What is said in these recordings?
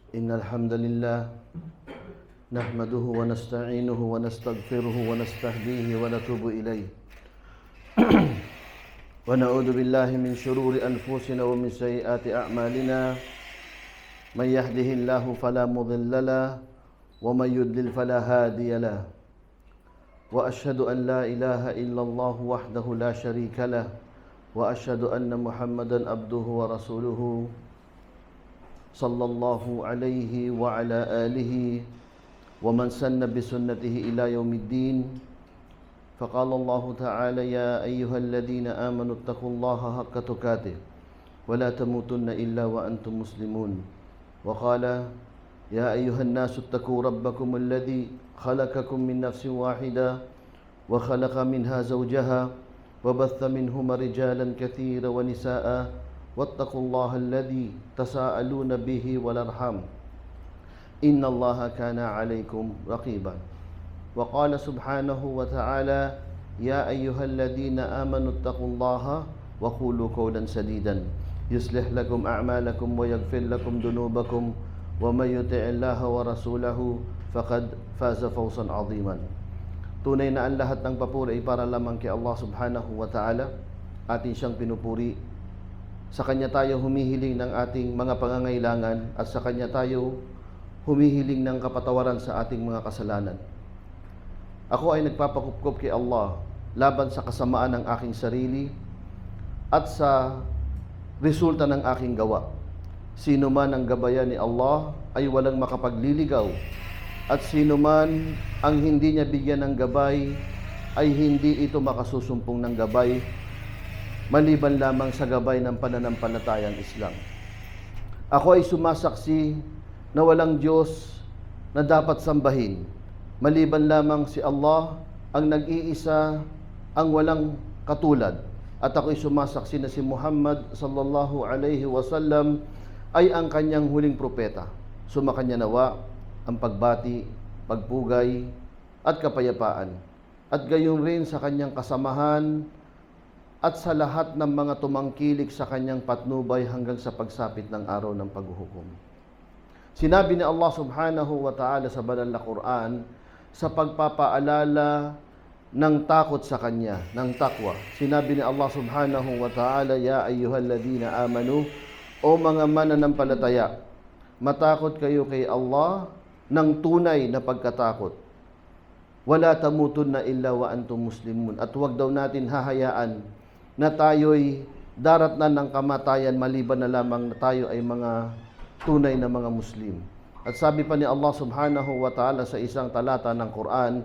إن الحمد لله نحمده ونستعينه ونستغفره ونستهديه ونتوب إليه ونعوذ بالله من شرور أنفسنا ومن سيئات أعمالنا من يهده الله فلا مضل له ومن يضلل فلا هادي له وأشهد أن لا إله إلا الله وحده لا شريك له وأشهد أن محمدا عبده ورسوله صلى الله عليه وعلى آله ومن سن بسنته إلى يوم الدين فقال الله تعالى يا أيها الذين آمنوا اتقوا الله حق تقاته ولا تموتن إلا وأنتم مسلمون وقال يا أيها الناس اتقوا ربكم الذي خلقكم من نفس واحدة وخلق منها زوجها وبث منهما رجالا كثيرا ونساء واتقوا الله الذي تساءلون به والأرحام إن الله كان عليكم رقيبا وقال سبحانه وتعالى يا أيها الذين آمنوا اتقوا الله وقولوا قولا سديدا يصلح لكم أعمالكم ويغفر لكم ذنوبكم ومن يطع الله ورسوله فقد فاز فوزا عظيما. Tunay na ang lahat ng papuri ay para lamang kay Allah subhanahu wa ta'ala. Atin siyang pinupuri. Sa Kanya tayo humihiling ng ating mga pangangailangan at sa Kanya tayo humihiling ng kapatawaran sa ating mga kasalanan. Ako ay nagpapakupkop kay Allah laban sa kasamaan ng aking sarili at sa resulta ng aking gawa. Sino man ang gabayan ni Allah ay walang makapagliligaw at sino man ang hindi niya bigyan ng gabay ay hindi ito makasusumpong ng gabay maliban lamang sa gabay ng pananampalatayang Islam. Ako ay sumasaksi na walang Diyos na dapat sambahin maliban lamang si Allah ang nag-iisa, ang walang katulad. At ako'y sumasaksi na si Muhammad sallallahu alaihi wasallam ay ang kanyang huling propeta. Sumakanya nawa ang pagbati, pagpugay at kapayapaan. At gayon rin sa kanyang kasamahan at sa lahat ng mga tumangkilik sa kanyang patnubay hanggang sa pagsapit ng araw ng paghuhukom. Sinabi ni Allah subhanahu wa ta'ala sa banal na Quran sa pagpapaalala ng takot sa Kanya, ng takwa. Sinabi ni Allah subhanahu wa ta'ala, Ya ayyuhalladhina amanu, o mga mananampalataya, matakot kayo kay Allah ng tunay na pagkatakot. Wala tamutunna illa wa antum muslimun. At huwag daw natin hahayaan na tayo'y daratnan ng kamatayan maliban na lamang na tayo ay mga tunay na mga Muslim. At sabi pa ni Allah subhanahu wa ta'ala sa isang talata ng Quran,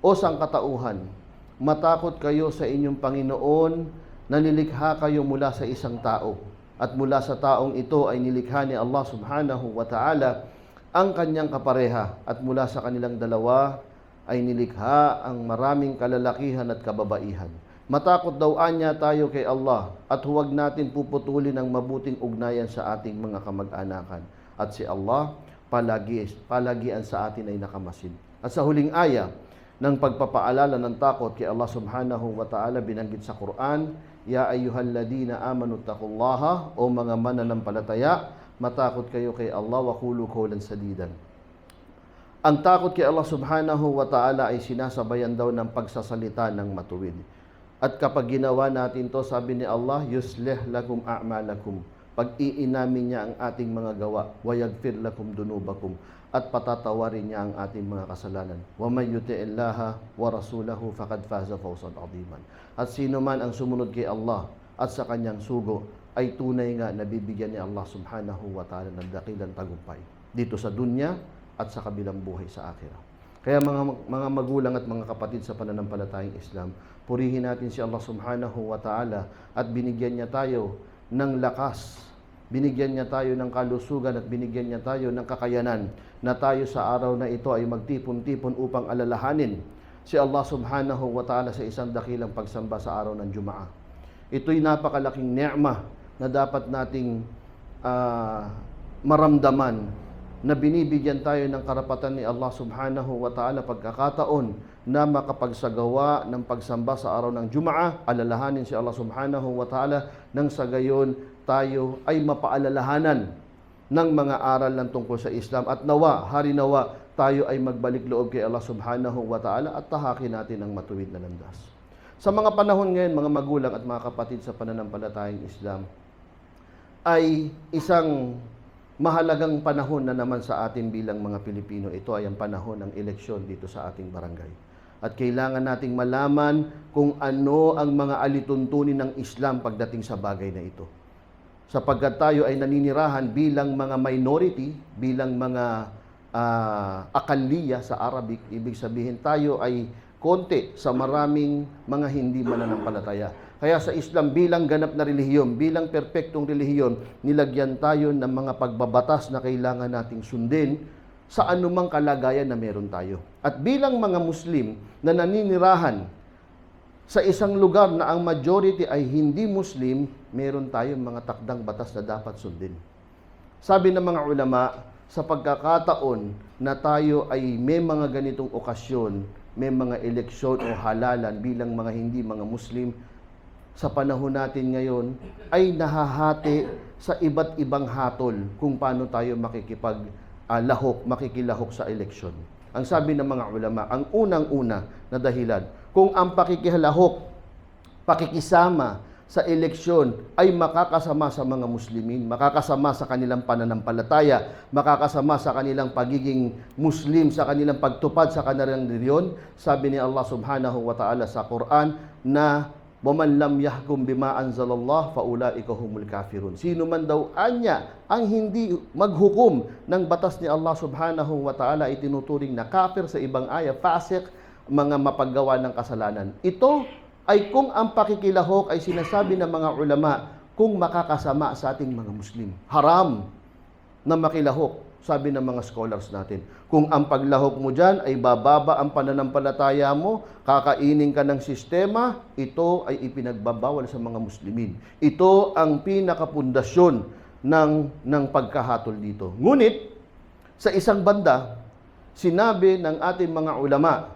O sangkatauhan, matakot kayo sa inyong Panginoon na nilikha kayo mula sa isang tao. At mula sa taong ito ay nilikha ni Allah subhanahu wa ta'ala ang kanyang kapareha. At mula sa kanilang dalawa ay nilikha ang maraming kalalakihan at kababaihan. Matakot daw anya tayo kay Allah at huwag natin puputulin ang mabuting ugnayan sa ating mga kamag-anakan. At si Allah, palagian sa atin ay nakamasid. At sa huling aya ng pagpapaalala ng takot kay Allah subhanahu wa ta'ala binanggit sa Quran, Ya ayyuhalladhina amanu taqullaha, o mga mananampalataya, matakot kayo kay Allah wa qulu qawlan sadidan. Ang takot kay Allah subhanahu wa ta'ala ay sinasabayan daw ng pagsasalita ng matuwid. At kapag ginawa natin to, sabi ni Allah, yuslih lakum a'malakum. Pag-iinamin niya ang ating mga gawa, wa yaghfir lakum dunubakum, at patatawarin niya ang ating mga kasalanan. Wa may yuti'illaha wa rasulahu faqad faza fawzan 'aziman. At sino man ang sumunod kay Allah at sa kanyang sugo ay tunay nga nabibigyan ni Allah subhanahu wa ta'ala ng dakilang tagumpay dito sa dunya at sa kabilang buhay sa akhirah. Kaya mga magulang at mga kapatid sa pananampalatayang Islam, purihin natin si Allah subhanahu wa ta'ala at binigyan niya tayo ng lakas, binigyan niya tayo ng kalusugan at binigyan niya tayo ng kakayanan na tayo sa araw na ito ay magtipon-tipon upang alalahanin si Allah subhanahu wa ta'ala sa isang dakilang pagsamba sa araw ng Juma'a. Ito'y napakalaking ni'mah na dapat nating maramdaman na binibigyan tayo ng karapatan ni Allah subhanahu wa ta'ala pagkakataon na makapagsagawa ng pagsamba sa araw ng Juma'a, alalahanin si Allah subhanahu wa ta'ala nang sa gayon tayo ay mapaalalahanan ng mga aral ng tungkol sa Islam. At nawa, harinawa, tayo ay magbalik loob kay Allah subhanahu wa ta'ala at tahakin natin ang matuwid na landas. Sa mga panahon ngayon, mga magulang at mga kapatid sa pananampalatayang Islam, ay isang mahalagang panahon na naman sa atin bilang mga Pilipino. Ito ay ang panahon ng eleksyon dito sa ating barangay. At kailangan nating malaman kung ano ang mga alituntunin ng Islam pagdating sa bagay na ito. Sapagkat tayo ay naninirahan bilang mga minority, bilang mga akaliya sa Arabic, ibig sabihin tayo ay konti sa maraming mga hindi mananampalataya. Kaya sa Islam, bilang ganap na relihiyon, bilang perpektong relihiyon, nilagyan tayo ng mga pagbabatas na kailangan nating sundin sa anumang kalagayan na meron tayo. At bilang mga Muslim na naninirahan sa isang lugar na ang majority ay hindi Muslim, meron tayong mga takdang batas na dapat sundin. Sabi ng mga ulama, sa pagkakataon na tayo ay may mga ganitong okasyon, may mga eleksyon o halalan bilang mga hindi mga Muslim, sa panahon natin ngayon ay nahahati sa iba't ibang hatol kung paano tayo makikilahok sa eleksyon. Ang sabi ng mga ulama, ang unang-una na dahilan, kung ang pakikisama sa eleksyon ay makakasama sa mga Muslimin, makakasama sa kanilang pananampalataya, makakasama sa kanilang pagiging Muslim, sa kanilang pagtupad sa kanilang reliyon, sabi ni Allah subhanahu wa ta'ala sa Quran na وَمَنْ لَمْ يَحْكُمْ بِمَا أَنْزَلَ اللَّهُ فَأُولَٰئِكَ هُمُ الْكَافِرُونَ. Sino man daw anya ang hindi maghukom ng batas ni Allah subhanahu wa ta'ala ay tinuturing na kafir, sa ibang aya, fasik, mga mapaggawa ng kasalanan. Ito ay kung ang pakikilahok ay sinasabi ng mga ulama kung makakasama sa ating mga Muslim. Haram na makilahok, sabi ng mga scholars natin. Kung ang paglahok mo dyan ay bababa ang pananampalataya mo, kakainin ka ng sistema, ito ay ipinagbabawal sa mga Muslimin. Ito ang pinakapundasyon ng pagkahatol dito. Ngunit, sa isang banda, sinabi ng ating mga ulama,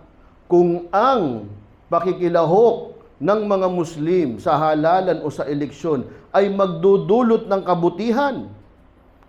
kung ang pakikilahok ng mga Muslim sa halalan o sa eleksyon ay magdudulot ng kabutihan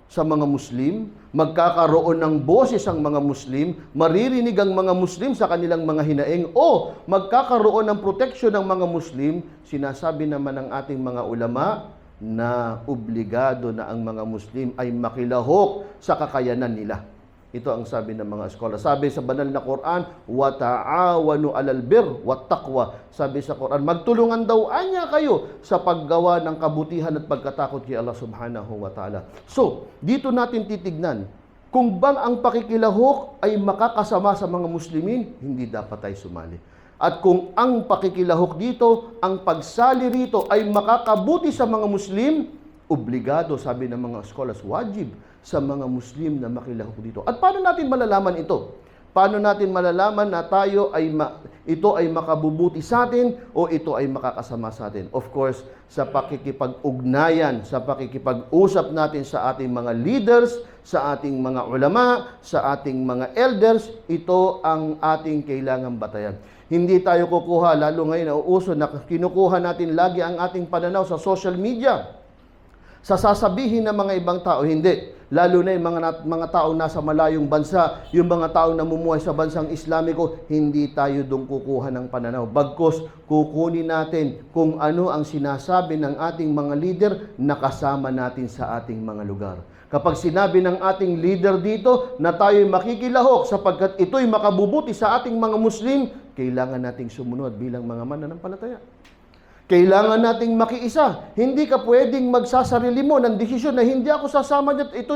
sa mga Muslim, magkakaroon ng boses ang mga Muslim, maririnig ang mga Muslim sa kanilang mga hinaing, o magkakaroon ng proteksyon ng mga Muslim, sinasabi naman ng ating mga ulama na obligado na ang mga Muslim ay makilahok sa kakayanan nila. Ito ang sabi ng mga scholar. Sabi sa banal na Quran, وَتَعَاوَنُوا عَلَى الْبِرِّ وَالتَّقْوَى. Sabi sa Quran, magtulungan daw anya kayo sa paggawa ng kabutihan at pagkatakot kay Allah subhanahu wa ta'ala. So, dito natin titignan, kung bang ang pakikilahok ay makakasama sa mga Muslimin, hindi dapat tayo sumali. At kung ang pakikilahok dito, ang pagsali rito ay makakabuti sa mga Muslim, obligado, sabi ng mga scholars, wajib sa mga Muslim na makilahok dito. At paano natin malalaman ito? Paano natin malalaman na ito ay makabubuti sa atin o ito ay makakasama sa atin? Of course, sa pakikipag-ugnayan, sa pakikipag-usap natin sa ating mga leaders, sa ating mga ulama, sa ating mga elders, ito ang ating kailangang batayan. Hindi tayo kukuha, lalo ngayon na uuso na kinukuha natin lagi ang ating pananaw sa social media. Sa sasabihin ng mga ibang tao, hindi. Lalo na yung mga taong nasa malayong bansa, yung mga taong namumuhay sa bansang Islamiko, hindi tayo doon kukuha ng pananaw. Bagkus, kukunin natin kung ano ang sinasabi ng ating mga leader na kasama natin sa ating mga lugar. Kapag sinabi ng ating leader dito na tayo'y makikilahok sapagkat ito'y makabubuti sa ating mga Muslim, kailangan nating sumunod bilang mga mananampalataya. Kailangan nating makiisa. Hindi ka pwedeng magsasarili mo ng desisyon na hindi ako sasama dyan. Ito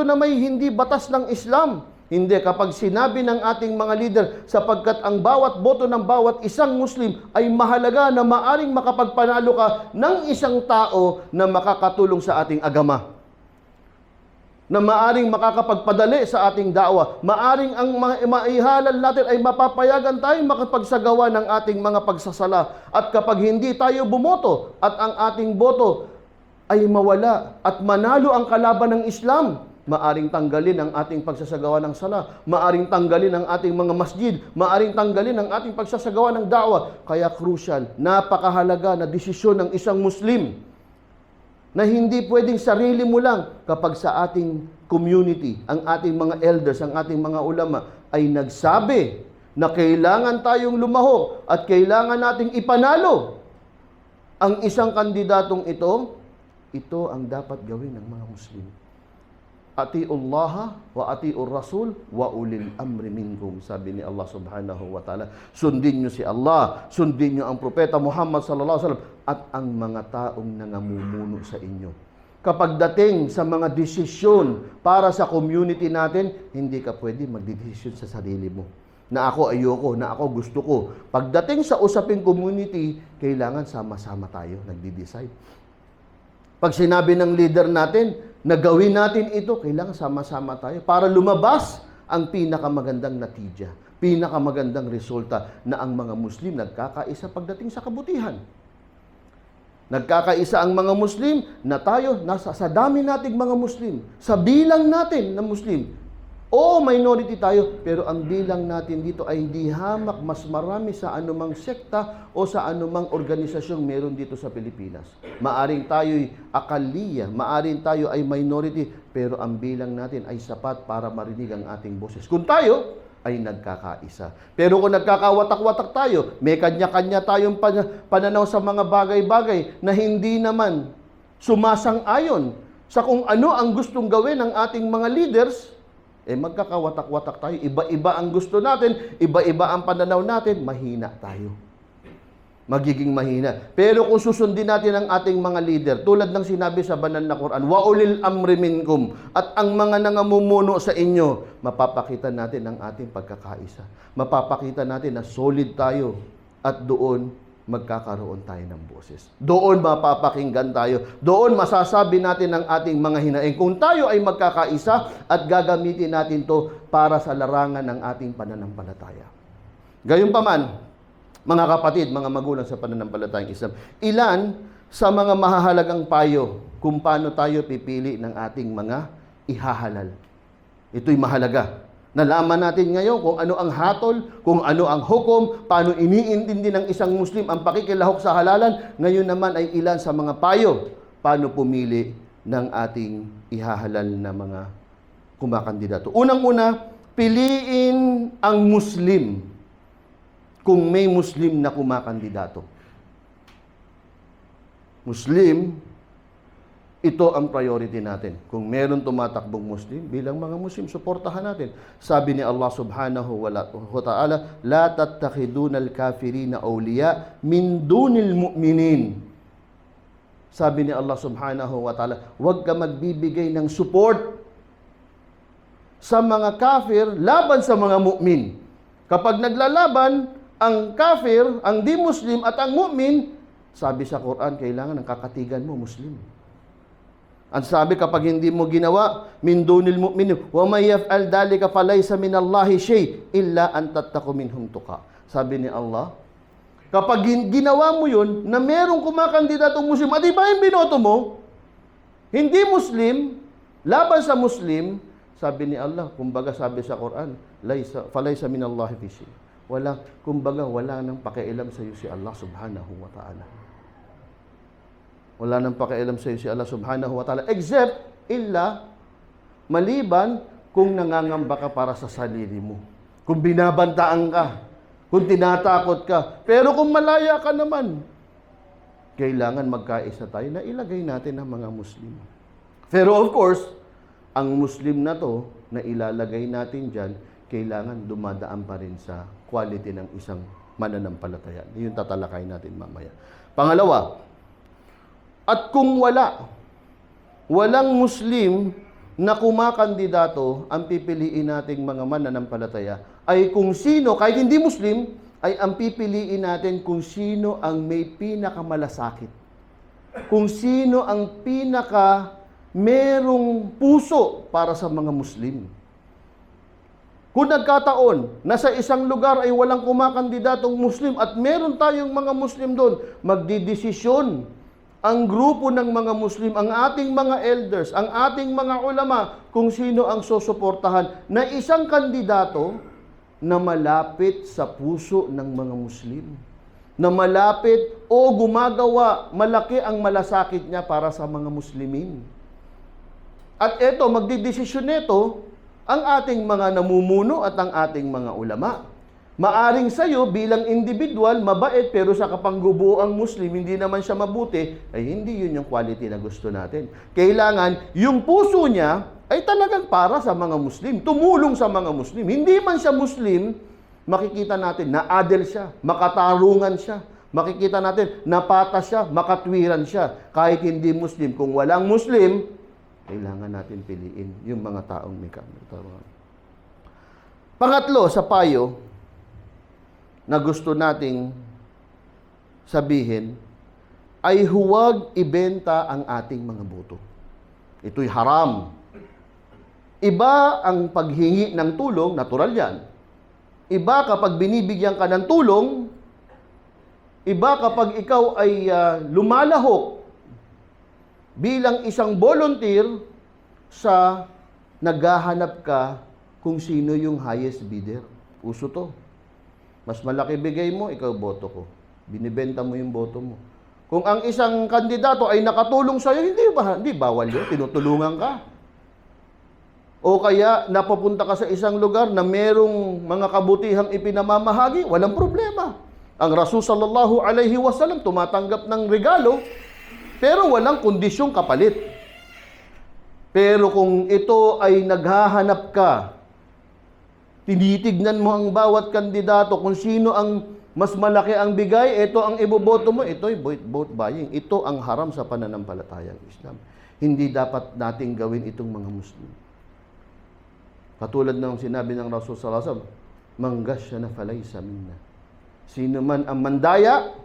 na may hindi batas ng Islam. Hindi, kapag sinabi ng ating mga leader, sapagkat ang bawat boto ng bawat isang Muslim ay mahalaga na maaring makapagpanalo ka ng isang tao na makakatulong sa ating agama, na maaring makakapagpadali sa ating da'wa, maaring ang maihalal natin ay mapapayagan tayong makapagsagawa ng ating mga pagsasala. At kapag hindi tayo bumoto at ang ating boto ay mawala at manalo ang kalaban ng Islam, maaring tanggalin ang ating pagsasagawa ng sala, maaring tanggalin ang ating mga masjid, maaring tanggalin ang ating pagsasagawa ng da'wa. Kaya crucial, napakahalaga na desisyon ng isang Muslim na hindi pwedeng sarili mo lang kapag sa ating community, ang ating mga elders, ang ating mga ulama ay nagsabi na kailangan tayong lumaho at kailangan nating ipanalo ang isang kandidatong ito ang dapat gawin ng mga Muslim. Atiullaha wa atiur rasul wa ulil amri minkum, sabi ni Allah subhanahu wa ta'ala. Sundin nyo si Allah, sundin nyo ang propeta Muhammad sallallahu alaihi wasallam at ang mga taong nangamumuno sa inyo. Kapag dating sa mga desisyon para sa community natin, hindi ka pwede magdedesisyon sa sarili mo. Na ako ayoko, na ako gusto ko. Pagdating sa usaping community, kailangan sama-sama tayo nagde-decide. Pag sinabi ng leader natin na gawin natin ito, kailangan sama-sama tayo para lumabas ang pinakamagandang natidya, pinakamagandang resulta na ang mga Muslim nagkakaisa pagdating sa kabutihan. Nagkakaisa ang mga Muslim na tayo, sa dami nating mga Muslim, sa bilang natin na Muslim. Oo, minority tayo, pero ang bilang natin dito ay hindi hamak mas marami sa anumang sekta o sa anumang organisasyong meron dito sa Pilipinas. Maaring tayo'y akaliya, maaring tayo ay minority, pero ang bilang natin ay sapat para marinig ang ating boses. Kung tayo ay nagkakaisa. Pero kung nagkakawatak-watak tayo, may kanya-kanya tayong pananaw sa mga bagay-bagay na hindi naman sumasang-ayon sa kung ano ang gustong gawin ng ating mga leaders, magkakawatak-watak tayo. Iba-iba ang gusto natin, iba-iba ang pananaw natin, mahina tayo. Magiging mahina. Pero kung susundin natin ang ating mga leader, tulad ng sinabi sa banal na Quran, wa ulil amri minkum, at ang mga nangamumuno sa inyo, mapapakita natin ang ating pagkakaisa. Mapapakita natin na solid tayo at doon magkakaroon tayo ng boses. Doon mapapakinggan tayo. Doon masasabi natin ang ating mga hinaing. Kung tayo ay magkakaisa at gagamitin natin to para sa larangan ng ating pananampalataya. Gayunpaman, mga kapatid, mga magulang sa pananampalatayang Islam, ilan sa mga mahahalagang payo kung paano tayo pipili ng ating mga ihahalal. Ito'y mahalaga. Nalaman natin ngayon kung ano ang hatol, kung ano ang hukom, paano iniintindi ng isang Muslim ang pakikilahok sa halalan. Ngayon naman ay ilan sa mga payo paano pumili ng ating ihahalal na mga kumakandidato. Unang-una, piliin ang Muslim kung may Muslim na kumakandidato. Muslim, ito ang priority natin. Kung meron tumatakbong Muslim, bilang mga Muslim, suportahan natin. Sabi ni Allah subhanahu wa ta'ala, la tattakhidunal kafirina awliya min dunil mu'minin. Sabi ni Allah subhanahu wa ta'ala, huwag ka magbibigay ng support sa mga kafir laban sa mga mu'min. Kapag naglalaban ang kafir, ang di-Muslim at ang mu'min, sabi sa Quran, kailangan ng kakatigan mo, Muslim. Ang sabi, kapag hindi mo ginawa, min dunil mu'minin, wa may yaf'al dalika falaysa minallahi shay illa an tattaqu minhum tuqa. Sabi ni Allah, kapag ginawa mo yun, na merong kumakandidatong Muslim, at iba yung binoto mo, hindi Muslim, laban sa Muslim, sabi ni Allah, kumbaga sabi sa Quran, falaysa minallahi fi shay. Wala nang pakialam sa iyo si Allah subhanahu wa ta'ala. Wala nang pakialam sa iyo si Allah subhanahu wa ta'ala, except, maliban kung nangangamba ka para sa sarili mo. Kung binabantaan ka, kung tinatakot ka. Pero kung malaya ka naman, kailangan magkaisa tayo na ilagay natin ang mga Muslim. Pero of course, ang Muslim na to, na ilalagay natin dyan, kailangan dumadaan pa rin sa quality ng isang mananampalataya. Yung tatalakay natin mamaya. Pangalawa, at kung walang Muslim na kumakandidato, ang pipiliin nating mga mananampalataya ay kung sino, kahit hindi Muslim, ay ang pipiliin natin kung sino ang may pinakamalasakit. Kung sino ang merong puso para sa mga Muslim. Kung nagkataon na sa isang lugar ay walang kumakandidatong Muslim at meron tayong mga Muslim doon, magdidesisyon ang grupo ng mga Muslim, ang ating mga elders, ang ating mga ulama, kung sino ang susuportahan na isang kandidato na malapit sa puso ng mga Muslim. na malapit o gumagawa, malaki ang malasakit niya para sa mga Muslimin. At eto, magdidesisyon nito ang ating mga namumuno at ang ating mga ulama. Maaring sa'yo bilang individual, mabait, pero sa kapanggubuang Muslim, hindi naman siya mabuti, ay hindi yun yung quality na gusto natin. Kailangan, yung puso niya ay talagang para sa mga Muslim, tumulong sa mga Muslim. Hindi man siya Muslim, makikita natin na adel siya, makatarungan siya, makikita natin na patas siya, makatwiran siya. Kahit hindi Muslim, kung walang Muslim, kailangan natin piliin yung mga taong may katarungan. Pangatlo, sa payo, na gusto nating sabihin, ay huwag ibenta ang ating mga boto. Ito'y haram. Iba ang paghingi ng tulong, natural yan. Iba kapag binibigyan ka ng tulong, iba kapag ikaw ay lumalahok bilang isang volunteer sa naghahanap ka kung sino yung highest bidder. Uso to. Mas malaki bigay mo, ikaw boto ko. Binibenta mo yung boto mo. Kung ang isang kandidato ay nakatulong sa'yo, hindi bawal yun, tinutulungan ka. O kaya napapunta ka sa isang lugar na merong mga kabutihang ipinamamahagi, walang problema. Ang Rasul sallallahu alaihi wasallam tumatanggap ng regalo, pero walang kondisyong kapalit. Pero kung ito ay naghahanap ka, tinitignan mo ang bawat kandidato kung sino ang mas malaki ang bigay, ito ang iboboto mo, ito ay vote buying. Ito ang haram sa pananampalatayang Islam. Hindi dapat nating gawin itong mga Muslim. Katulad ng sinabi ng Rasul sallallahu alaihi wasallam, "Manggasyana falaysa minna." Sino man ang mandaya,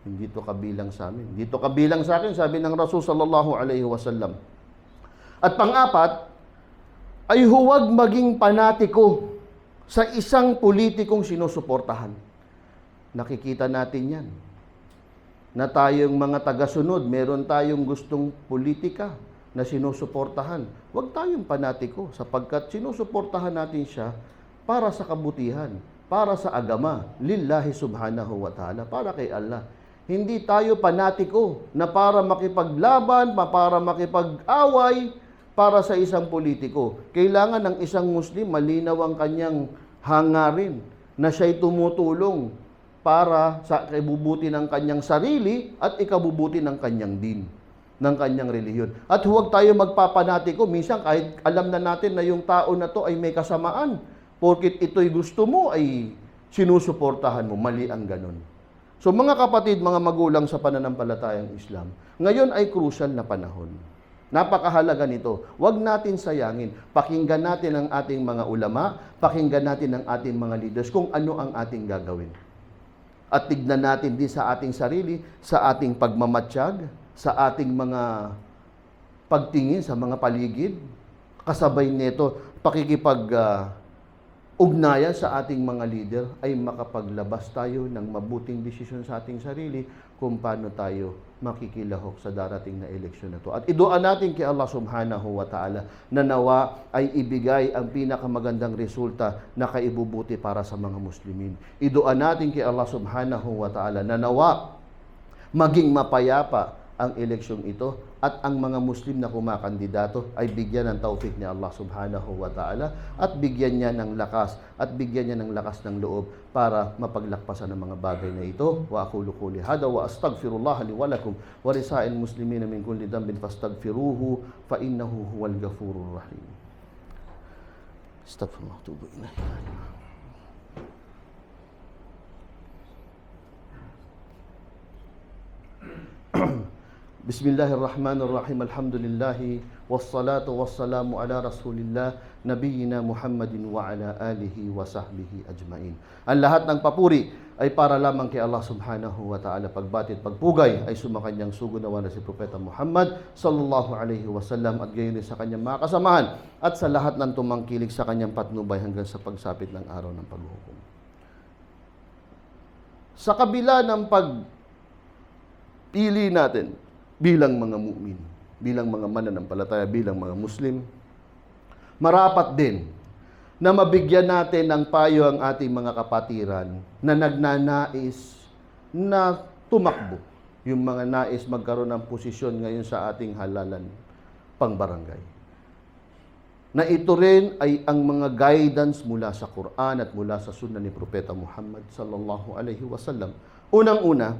hindi to kabilang sa amin. Dito kabilang sa akin, sabi ng Rasul sallallahu alaihi wasallam. At pang-apat, ay huwag maging panatiko sa isang politikong sinusuportahan. Nakikita natin yan. Na tayong mga tagasunod, meron tayong gustong politika na sinusuportahan. Huwag tayong panatiko sapagkat sinusuportahan natin siya para sa kabutihan, para sa agama, lillahi subhanahu wa ta'ala, para kay Allah. Hindi tayo panatiko na para makipaglaban, para makipag-away, para sa isang politiko. Kailangan ng isang Muslim malinaw ang kanyang hangarin na siya'y tumutulong para sa ikabubuti ng kanyang sarili at ikabubuti ng kanyang din, ng kanyang relihiyon. At huwag tayo magpapanatiko. Minsan kahit alam na natin na yung tao na to ay may kasamaan, porkit ito'y gusto mo ay sinusuportahan mo. Mali ang ganun. So mga kapatid, mga magulang sa pananampalatayang Islam, ngayon ay crucial na panahon. Napakahalaga nito. Huwag natin sayangin. Pakinggan natin ang ating mga ulama, pakinggan natin ang ating mga leaders kung ano ang ating gagawin. At tignan natin din sa ating sarili, sa ating pagmamatsyag, sa ating mga pagtingin sa mga paligid. Kasabay nito, ugnayan sa ating mga leader ay makapaglabas tayo ng mabuting desisyon sa ating sarili kung paano tayo makikilahok sa darating na eleksyon na to. At iduan natin kay Allah subhanahu wa ta'ala na nawa ay ibigay ang pinakamagandang resulta na kaibubuti para sa mga Muslimin. Iduan natin kay Allah subhanahu wa ta'ala na nawa maging mapayapa ang eleksyong ito at ang mga Muslim na kumakandidato ay bigyan ng taufik ni Allah subhanahu wa ta'ala at bigyan niya ng lakas ng loob para mapaglakpasan ng mga bagay na ito. Wa aqulu quli hada wa astaghfirullah li wa lakum wa lisa'il muslimin min kulli dhanbin fastaghfiruhu fa innahu huwal ghafurur rahim. Astaghfirullah wa atubu ilaih. Bismillahirrahmanirrahim. Alhamdulillahi wassalatu wassalamu ala Rasulillah nabiyina Muhammadin wa ala alihi wa sahbihi ajmain. Ang lahat ng papuri ay para lamang kay Allah subhanahu wa ta'ala. Pagbati at pagpugay ay sumakanyang sugod na wala si Propeta Muhammad sallallahu alaihi wasallam at gayon sa kanyang mga kasamahan at sa lahat ng tumangkilik sa kanyang patnubay hanggang sa pagsapit ng araw ng paghuhukom. Sa kabila ng pagpili natin bilang mga mu'min, bilang mga mananampalataya, bilang mga Muslim, marapat din na mabigyan natin ng payo ang ating mga kapatiran na nagnanais na tumakbo, yung mga nais magkaroon ng posisyon ngayon sa ating halalan pangbarangay. Na ito rin ay ang mga guidance mula sa Quran at mula sa Sunnah ni Propeta Muhammad sallallahu alaihi wasallam. Unang-una,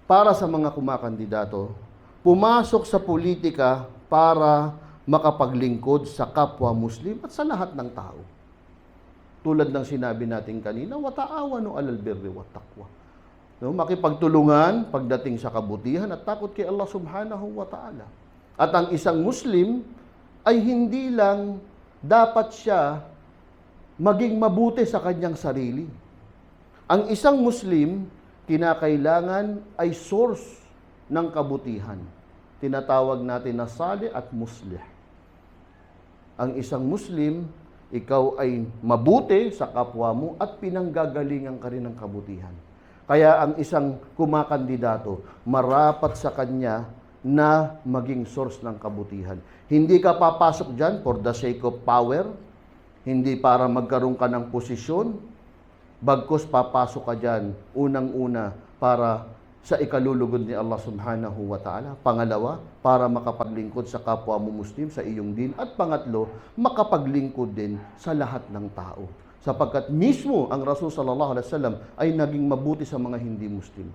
para sa mga kumakandidato, pumasok sa politika para makapaglingkod sa kapwa Muslim at sa lahat ng tao. Tulad ng sinabi natin kanina, wa ta'awanu 'alal birri wat taqwa. No, makipagtulungan pagdating sa kabutihan at takot kay Allah Subhanahu wa Ta'ala. At ang isang Muslim ay hindi lang dapat siya maging mabuti sa kanyang sarili. Ang isang Muslim, kinakailangan ay source ng kabutihan. Tinatawag natin na salih at muslih. Ang isang Muslim, ikaw ay mabuti sa kapwa mo at pinanggagalingan ka rin ng kabutihan. Kaya ang isang kumakandidato, marapat sa kanya na maging source ng kabutihan. Hindi ka papasok dyan for the sake of power, hindi para magkaroon ka ng posisyon, bagkus papasok ka dyan, unang-una, para sa ikalulugod ni Allah Subhanahu wa Ta'ala. Pangalawa, para makapaglingkod sa kapwa mo Muslim, sa iyong din. At pangatlo, makapaglingkod din sa lahat ng tao. Sapagkat mismo ang Rasul sallallahu alaihi wasallam ay naging mabuti sa mga hindi Muslim.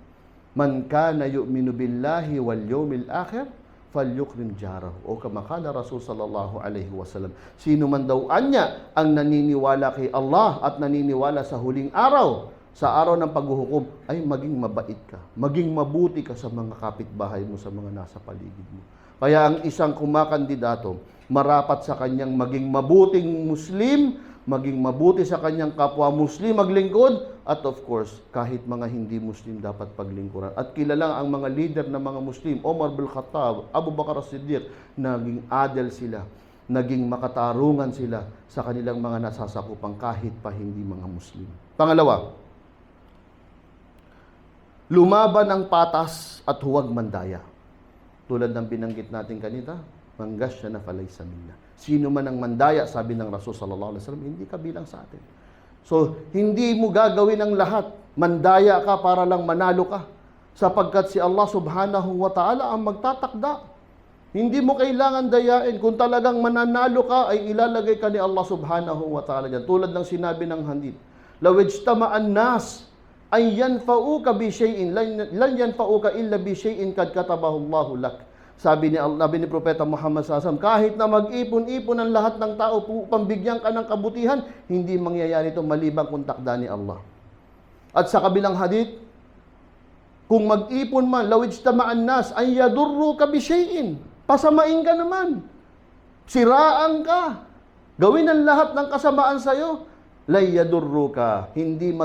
Man kana yu'minu billahi wal yawmil akhir falyukrim jarahu. O kama qala Rasul sallallahu alaihi wasallam, sino man daw anya ang naniniwala kay Allah at naniniwala sa huling araw, sa araw ng paghuhukom, ay maging mabait ka, maging mabuti ka sa mga kapitbahay mo, sa mga nasa paligid mo. Kaya ang isang kumakandidato, marapat sa kanyang maging mabuting Muslim, maging mabuti sa kanyang kapwa Muslim, maglingkod, at of course, kahit mga hindi Muslim dapat paglingkuran. At kilala ang mga leader ng mga Muslim, Omar bin Khattab, Abu Bakar as-Siddiq, naging adil sila, naging makatarungan sila sa kanilang mga nasasakupang kahit pa hindi mga Muslim. Pangalawa, lumaban ng patas at huwag mandaya. Tulad ng binanggit natin kanina, manggasya na falaysa minna. Sino man ang mandaya, sabi ng Rasul sallallahu alaihi wasallam, hindi kabilang sa atin. So, hindi mo gagawin ang lahat. Mandaya ka para lang manalo ka. Sapagkat si Allah Subhanahu wa Ta'ala ang magtatakda. Hindi mo kailangan dayain. Kung talagang mananalo ka, ay ilalagay ka ni Allah Subhanahu wa Ta'ala dyan. Tulad ng sinabi ng hadith, law ijtama'an nas ay yanfa'uka bi shay'in lan yanfa'uka illa bi shay'in kad katabahu Allahu lak. Sabi ni Propeta Muhammad SAW, kahit na mag-ipon-ipon ang lahat ng tao upang bigyan ka ng kabutihan, hindi mangyayari ito malibang kung takda ni Allah. At sa kabilang hadith, kung mag-ipon man, law ijtama'an nas ay yadurruka bi shay'in. Pasamain ka naman. Siraan ka. Gawin ang lahat ng kasamaan sa'yo. Lay yadurruka. Hindi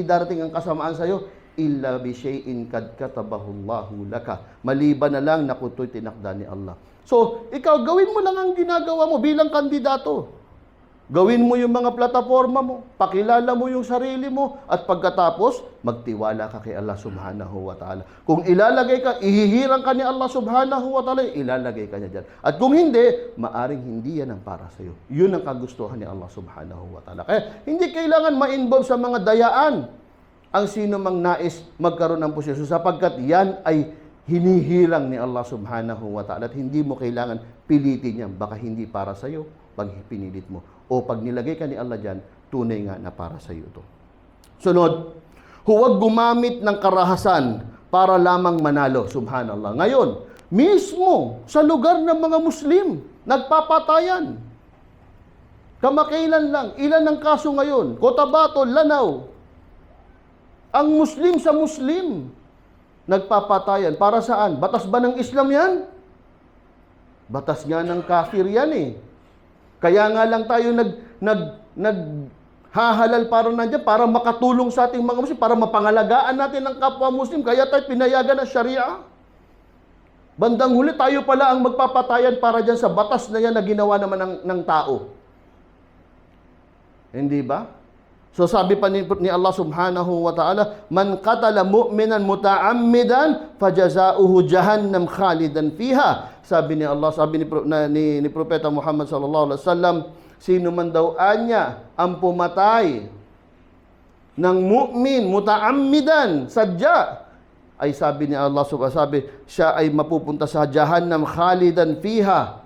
darating ang kasamaan sa'yo illa bi shay'in kad katabahu Allahu laka. Maliban na lang na kung ito'y tinakda ni Allah. So, ikaw, gawin mo lang ang ginagawa mo bilang kandidato. Gawin mo yung mga plataforma mo, pakilala mo yung sarili mo, at pagkatapos, magtiwala ka kay Allah Subhanahu wa Ta'ala. Kung ilalagay ka, ihihirang ka ni Allah Subhanahu wa Ta'ala, ilalagay ka niya dyan. At kung hindi, maaring hindi yan ang para sa'yo. Yun ang kagustuhan ni Allah Subhanahu wa Ta'ala. Kaya, hindi kailangan ma-involve sa mga dayaan ang sino mang nais magkaroon ng posisyon, sapagkat yan ay hinihirang ni Allah Subhanahu wa Ta'ala at hindi mo kailangan pilitin yan. Baka hindi para sa iyo pag pinilit mo. O pag nilagay ka ni Allah dyan, tunay nga na para sa iyo ito. Sunod, huwag gumamit ng karahasan para lamang manalo. Subhanallah. Ngayon, mismo sa lugar ng mga Muslim, nagpapatayan. Kamakailan lang, ilan ang kaso ngayon? Cotabato, Lanao. Ang Muslim sa Muslim, nagpapatayan. Para saan? Batas ba ng Islam yan? Batas nga ng kafir yan eh. Kaya nga lang tayo naghahalal para nandiyan, para makatulong sa ating mga Muslim, para mapangalagaan natin ang kapwa Muslim. Kaya tayo pinayagan ng Sharia. Bandang huli, tayo pala ang magpapatayan para dyan sa batas na yan na ginawa naman ng tao. Hindi ba? So sabi pa ni Allah Subhanahu wa Ta'ala, man qatala mu'minan muta'ammidan fajaza'uhu jahannam khalidan fiha. Sabi ni Allah, sabi ni Propeta Muhammad sallallahu alaihi wasallam, sino man daw anya ang pumatay ng mu'min, mutaammidan, sadya, ay sabi ni Allah subhanahu wa ta'ala, siya ay mapupunta sa jahannam khalidan fiha.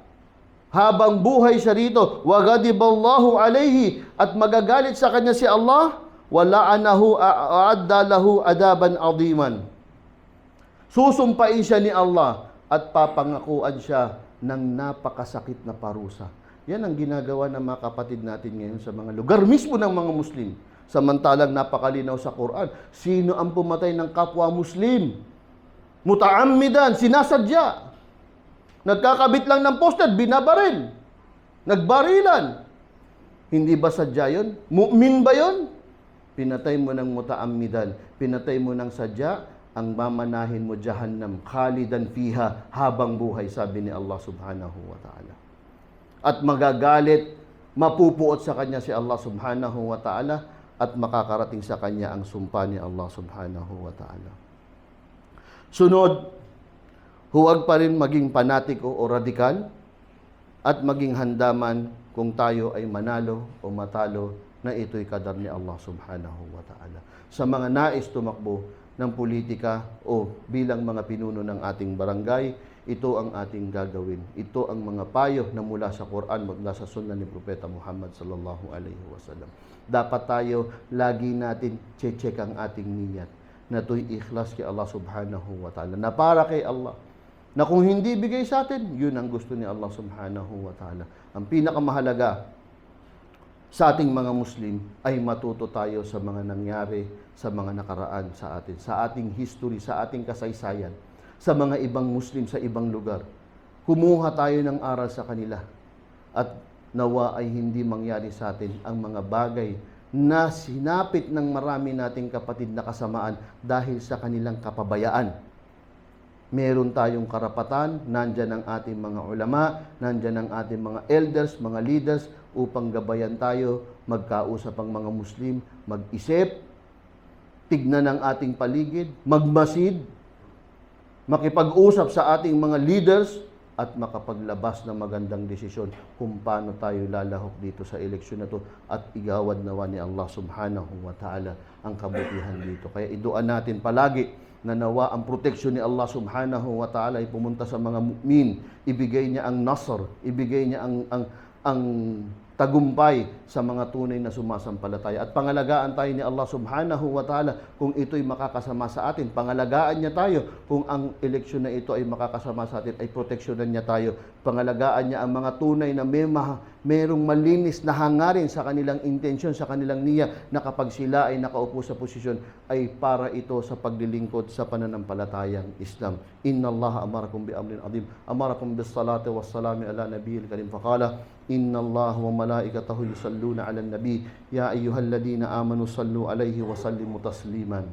Habang buhay siya rito, wa ghadiballahu alayhi, at magagalit sa kanya si Allah, wa la'anahu a'adda lahu adaban adiman. Susumpain siya ni Allah at papangakuan siya ng napakasakit na parusa. Yan ang ginagawa ng mga kapatid natin ngayon sa mga lugar mismo ng mga Muslim. Samantalang napakalinaw sa Quran, sino ang pumatay ng kapwa Muslim? Mutaammidan, sinasadya. Nagkakabit lang ng poster, binabaril. Nagbarilan. Hindi ba sadya yun? Mu'min ba yun? Pinatay mo ng mutaammidan, pinatay mo ng sadya, ang mamanahin mo jahannam, khalidan fiha, habang buhay, sabi ni Allah subhanahu wa ta'ala. At magagalit, mapupuot sa kanya si Allah subhanahu wa ta'ala, at makakarating sa kanya ang sumpa ni Allah subhanahu wa ta'ala. Sunod, huwag pa rin maging panatiko o radikal at maging handaman kung tayo ay manalo o matalo na ito'y kadar ni Allah subhanahu wa ta'ala. Sa mga nais tumakbo ng politika o bilang mga pinuno ng ating barangay, ito ang ating gagawin. Ito ang mga payo na mula sa Quran, mula sa Sunnah ni Propeta Muhammad sallallahu alaihi wasallam. Dapat tayo lagi natin check ang ating niyat na ito'y ikhlas kay Allah subhanahu wa ta'ala, na para kay Allah, na kung hindi bigay sa atin, yun ang gusto ni Allah subhanahu wa ta'ala. Ang pinakamahalaga sa ating mga Muslim ay matuto tayo sa mga nangyari, sa mga nakaraan sa atin, sa ating history, sa ating kasaysayan, sa mga ibang Muslim sa ibang lugar. Kumuha tayo ng aral sa kanila at nawa ay hindi mangyari sa atin ang mga bagay na sinapit ng marami nating kapatid na kasamaan dahil sa kanilang kapabayaan. Meron tayong karapatan, nandyan ang ating mga ulama, nandyan ang ating mga elders, mga leaders, upang gabayan tayo, magkausap ang mga Muslim, mag-isip, tignan ang ating paligid, magmasid, makipag-usap sa ating mga leaders, at makapaglabas ng magandang desisyon kung paano tayo lalahok dito sa eleksyon na to, at igawad nawa ni Allah subhanahu wa ta'ala ang kabutihan dito. Kaya iduan natin palagi na nawa ang proteksyon ni Allah subhanahu wa ta'ala ay pumunta sa mga mu'min, ibigay niya ang nasr, ibigay niya ang tagumpay sa mga tunay na sumasampalataya. At pangalagaan tayo ni Allah subhanahu wa ta'ala kung ito'y makakasama sa atin. Pangalagaan niya tayo kung ang eleksyon na ito ay makakasama sa atin, ay proteksyonan niya tayo. Pangalagaan niya ang mga tunay na merong malinis na hangarin sa kanilang intensyon, sa kanilang niya, na kapag sila ay nakaupo sa posisyon, ay para ito sa paglilingkod sa pananampalatayang Islam. Inna Allah amarakum bi amrin adim, amarakum bis salati was salami ala nabiyil karim, faqala inna Allah wa malaikatahu yusalluna ala nabi ya ayyuhalladhina amanu sallu alaihi wa sallimu tasliman.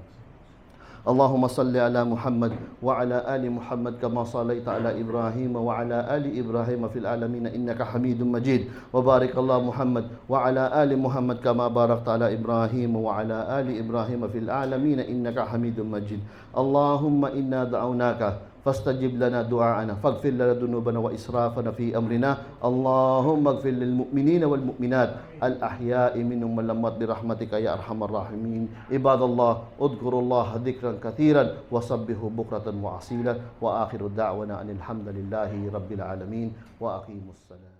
Allahumma salli ala Muhammad wa ala ali Muhammad kama sallaita ala Ibrahim wa ala ali Ibrahim fil alamin innaka Hamidum Majid. Wa barik Allah Muhammad wa ala ali Muhammad kama barakta ala Ibrahim wa ala ali Ibrahim fil alamin innaka Hamidum Majid. Allahumma inna da'awnaka فاستجب لنا دعاءنا فاغفر لنا ذنوبنا وإسرافنا في أمرنا اللهم اغفر للمؤمنين والمؤمنات الأحياء منهم والأموات برحمتك يا أرحم الراحمين. عباد الله اذكروا الله ذكرا كثيرا وسبحوا بكرة وأصيلا وآخر دعوانا أن الحمد لله رب العالمين وأقيموا الصلاة.